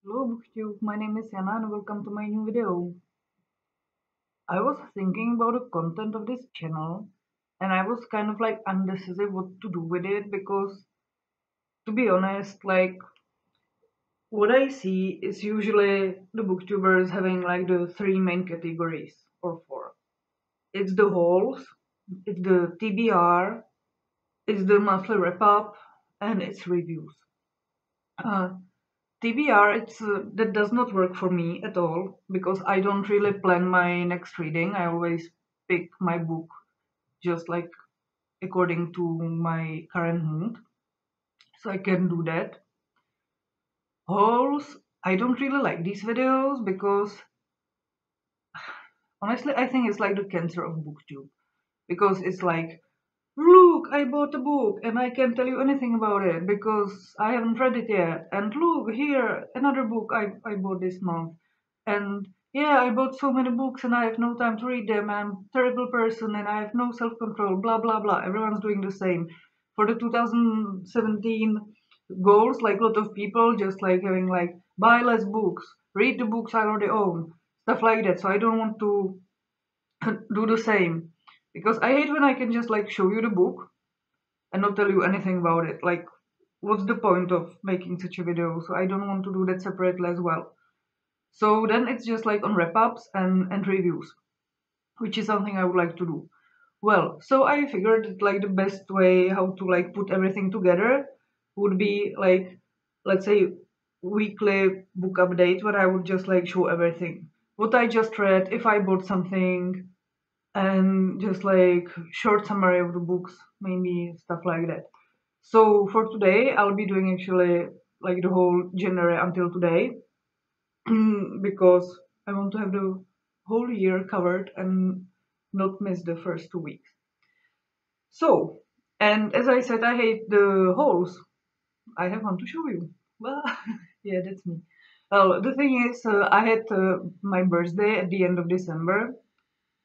Hello BookTube, my name is Yana and welcome to my new video. I was thinking about the content of this channel and I was kind of like undecisive what to do with it because to be honest, like what I see is usually the booktubers having like the three main categories or four. It's the hauls, it's the TBR, it's the monthly wrap up, and it's reviews. Uh, TBR, that does not work for me at all because I don't really plan my next reading. I always pick my book just like according to my current mood, so I can do that. Hauls, I don't really like these videos because honestly, I think it's like the cancer of BookTube because it's like, look, I bought a book and I can't tell you anything about it because I haven't read it yet. And look, here, another book I bought this month. And yeah, I bought so many books and I have no time to read them. And I'm a terrible person and I have no self control, blah, blah, blah. Everyone's doing the same. For the 2017 goals, like a lot of people just like having like, buy less books, read the books I already own, stuff like that. So I don't want to do the same because I hate when I can just like show you the book and not tell you anything about it. Like, what's the point of making such a video? So I don't want to do that separately as well. So then it's just like on wrap ups and reviews, which is something I would like to do. Well, so I figured that like the best way how to like put everything together would be like, let's say, weekly book update where I would just like show everything. What I just read, if I bought something, and just like short summary of the books, maybe stuff like that. So for today, I'll be doing actually like the whole January until today because I want to have the whole year covered and not miss the first 2 weeks. So, and as I said, I hate the holes. I have one to show you. Well, yeah, that's me. Well, the thing is, I had my birthday at the end of December.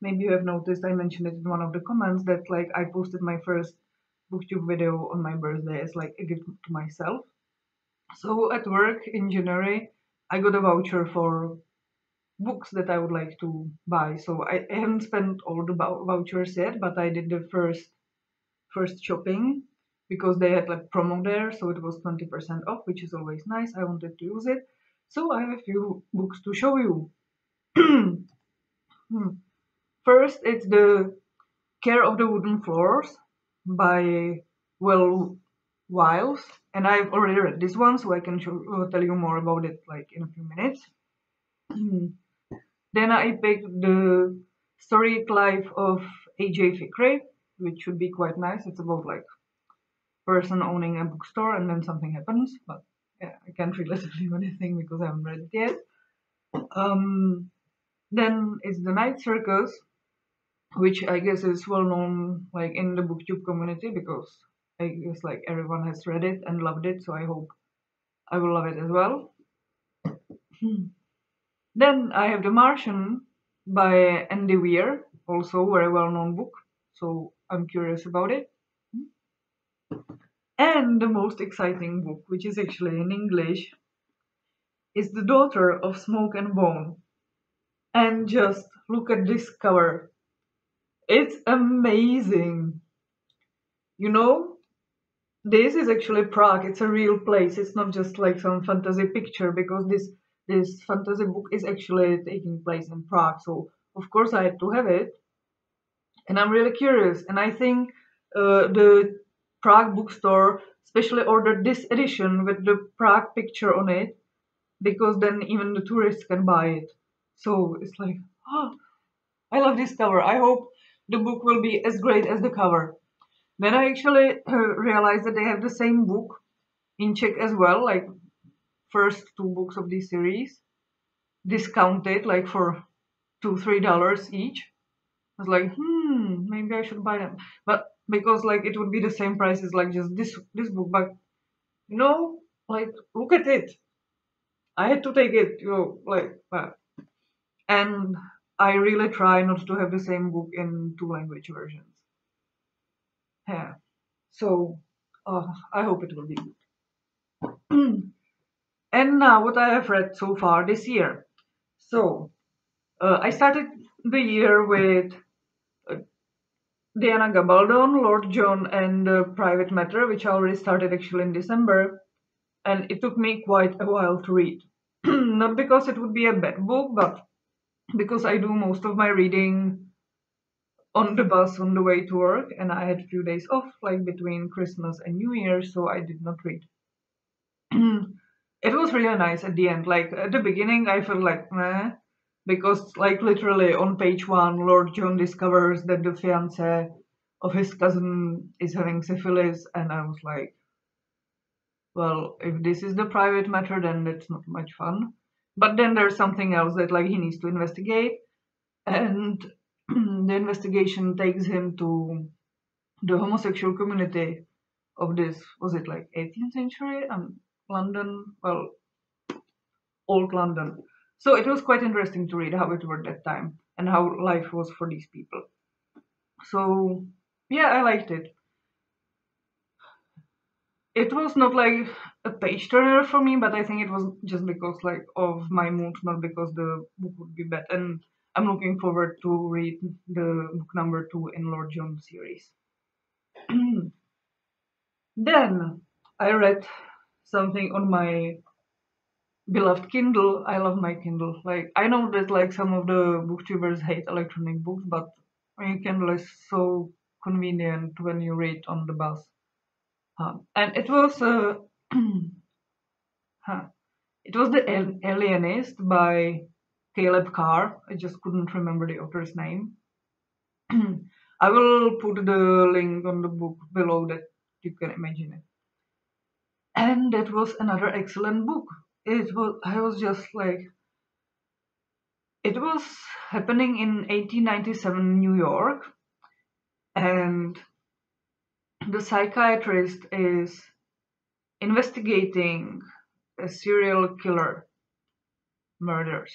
Maybe you have noticed I mentioned it in one of the comments that like I posted my first booktube video on my birthday as like a gift to myself. So at work in January, I got a voucher for books that I would like to buy. So I haven't spent all the vouchers yet, but I did the first shopping because they had like promo there, so it was 20% off, which is always nice. I wanted to use it. So I have a few books to show you. Hmm. First, it's the Care of the Wooden Floors by Will Wiles, and I've already read this one, so I can tell you more about it like in a few minutes. Then I picked the Storied Life of A.J. Fikre, which should be quite nice. It's about like person owning a bookstore and then something happens, but yeah, I can't really tell you anything because I haven't read it yet. Um, then it's The Night Circus, which I guess is well known like in the booktube community because I guess like everyone has read it and loved it, so I hope I will love it as well. Then I have The Martian by Andy Weir, also very well known book, so I'm curious about it. And the most exciting book, which is actually in English, is The Daughter of Smoke and Bone. And just look at this cover. It's amazing. You know, this is actually Prague. It's a real place. It's not just like some fantasy picture because this fantasy book is actually taking place in Prague. So of course I had to have it, and I'm really curious. And I think the Prague bookstore specially ordered this edition with the Prague picture on it because then even the tourists can buy it. So it's like, oh, I love this cover. I hope the book will be as great as the cover. Then I actually realized that they have the same book in Czech as well, like first two books of this series, discounted like for $2-3 each. I was like, maybe I should buy them, but because like it would be the same price as like just this book, but you know, like look at it. I had to take it, like, and I really try not to have the same book in two language versions. Yeah, so I hope it will be good. And now what I have read so far this year. So I started the year with uh, Diana Gabaldon, Lord John, and Private Matter, which I already started actually in December, and it took me quite a while to read. Not because it would be a bad book, but because I do most of my reading on the bus on the way to work, and I had a few days off, like between Christmas and New Year, so I did not read. It was really nice at the end. Like at the beginning, I felt like meh, because like literally on page one, Lord John discovers that the fiance of his cousin is having syphilis, and I was like, well, if this is the private matter, then that's not much fun. But then there's something else that like he needs to investigate, and the investigation takes him to the homosexual community of this, was it like 18th century London, well, old London. So it was quite interesting to read how it worked that time and how life was for these people. So yeah, I liked it. It was not like a page turner for me, but I think it was just because like of my mood, not because the book would be bad. And I'm looking forward to read the book number two in Lord John series. Then I read something on my beloved Kindle. I love my Kindle. Like I know that like some of the booktubers hate electronic books, but my Kindle is so convenient when you read on the bus. And it was huh, it was the Alienist by Caleb Carr. I just couldn't remember the author's name. I will put the link on the book below that you can imagine it. And that was another excellent book. It was I was just like it was happening in 1897 New York, and the psychiatrist is investigating a serial killer murders.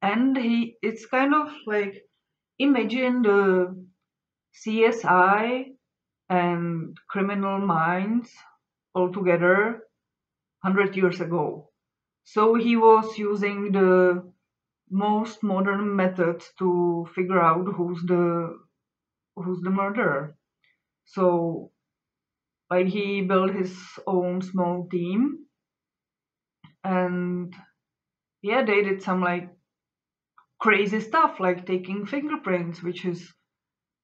And it's kind of like imagine the CSI and Criminal Minds all together 100 years ago. So he was using the most modern methods to figure out who's the murderer. So like he built his own small team, and yeah, they did some like crazy stuff like taking fingerprints, which is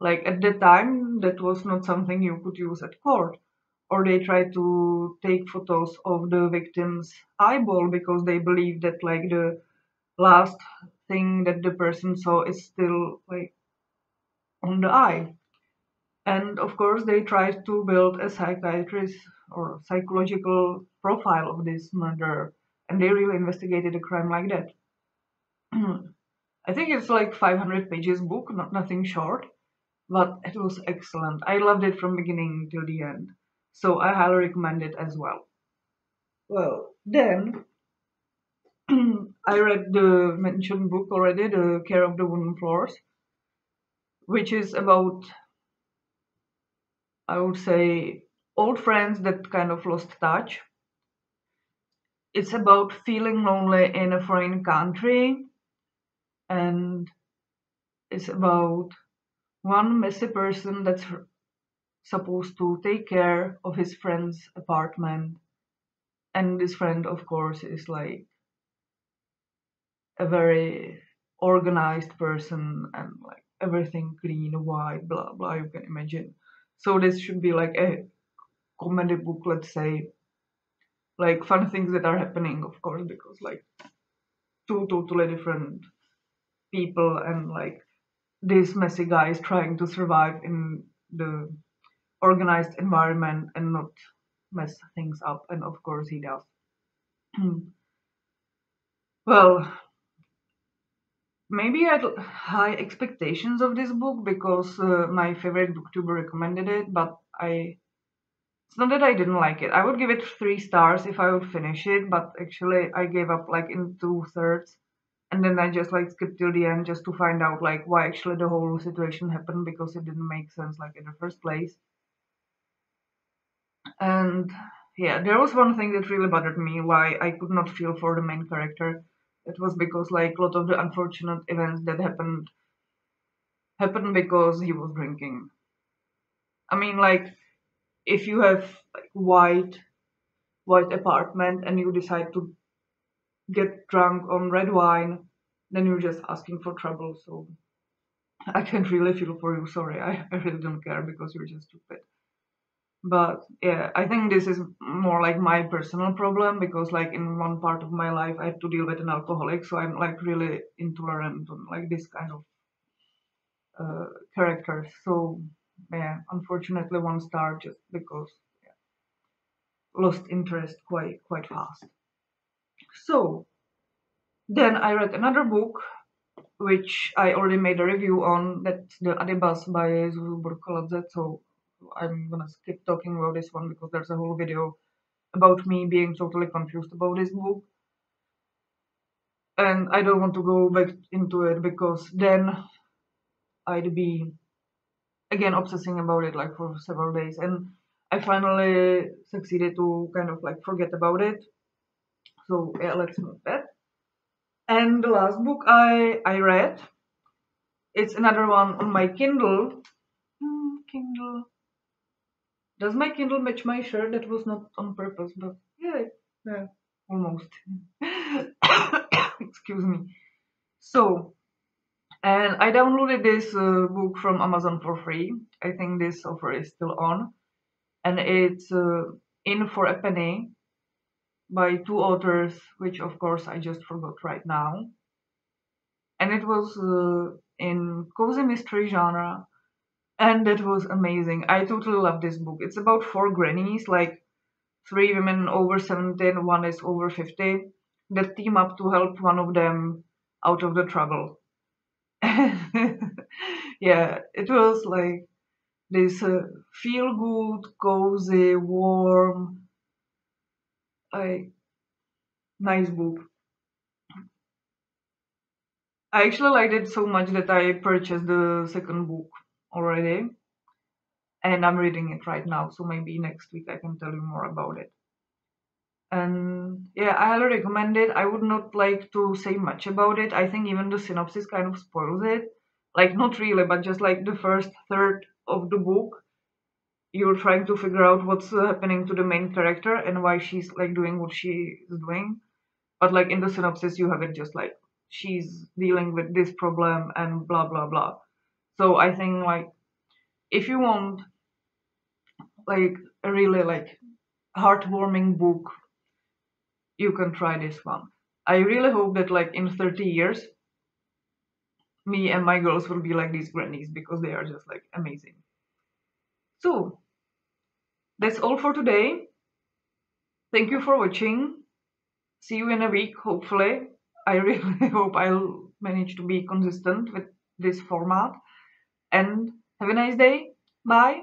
like at the time that was not something you could use at court. Or they tried to take photos of the victim's eyeball because they believe that like the last thing that the person saw is still like on the eye. And of course, they tried to build a psychiatrist or psychological profile of this murder, and they really investigated a crime like that. I think it's like 500 pages book, not nothing short, but it was excellent. I loved it from beginning till the end, so I highly recommend it as well. Well, then I read the mentioned book already, The Care of the Wooden Floors, which is about, I would say, old friends that kind of lost touch. It's about feeling lonely in a foreign country, and it's about one messy person that's supposed to take care of his friend's apartment. And this friend, of course, is like a very organized person and like everything clean, white, blah blah, you can imagine. So this should be like a comedy book, let's say, like fun things that are happening, of course, because like two totally different people, and like this messy guy is trying to survive in the organized environment and not mess things up, and of course he does. Well, maybe I had high expectations of this book because my favorite booktuber recommended it, but it's not that I didn't like it. I would give it 3 stars if I would finish it, but actually I gave up like in 2/3, and then I just like skipped till the end just to find out like why actually the whole situation happened because it didn't make sense like in the first place. And yeah, there was one thing that really bothered me why I could not feel for the main character. It was because like a lot of the unfortunate events that happened because he was drinking. I mean, like if you have like white apartment and you decide to get drunk on red wine, then you're just asking for trouble. So I can't really feel for you. Sorry, I really don't care because you're just stupid. But yeah, I think this is more like my personal problem because like in one part of my life I had to deal with an alcoholic, so I'm like really intolerant on like this kind of uh, characters. So yeah, unfortunately 1 star just because lost interest quite fast. So then I read another book which I already made a review on. That's the Adibas by Zulu Burkaladze. So I'm gonna skip talking about this one because there's a whole video about me being totally confused about this book. And I don't want to go back into it because then I'd be again obsessing about it like for several days. And I finally succeeded to kind of like forget about it. So yeah, let's move that. And the last book I read, it's another one on my Kindle. Kindle. Does my Kindle match my shirt? That was not on purpose, but yeah, yeah, almost. Excuse me. So, and I downloaded this book from Amazon for free. I think this offer is still on, and it's In for a Penny by two authors, which of course I just forgot right now. And it was in cozy mystery genre, and that was amazing. I totally love this book. It's about four grannies, like three women over 70 and one is over 50, that team up to help one of them out of the trouble. Yeah, it was like this feel good, cozy, warm, like nice book. I actually liked it so much that I purchased the second book already, and I'm reading it right now. So maybe next week I can tell you more about it. And yeah, I highly recommend it. I would not like to say much about it. I think even the synopsis kind of spoils it. Like, not really, but just like the first third of the book, you're trying to figure out what's happening to the main character and why she's like doing what she is doing. But like in the synopsis, you have it just like she's dealing with this problem and blah blah blah. So I think like if you want like a really like heartwarming book, you can try this one. I really hope that like in 30 years, me and my girls will be like these grannies because they are just like amazing. So that's all for today. Thank you for watching. See you in a week, hopefully. I really hope I'll manage to be consistent with this format. And have a nice day. Bye.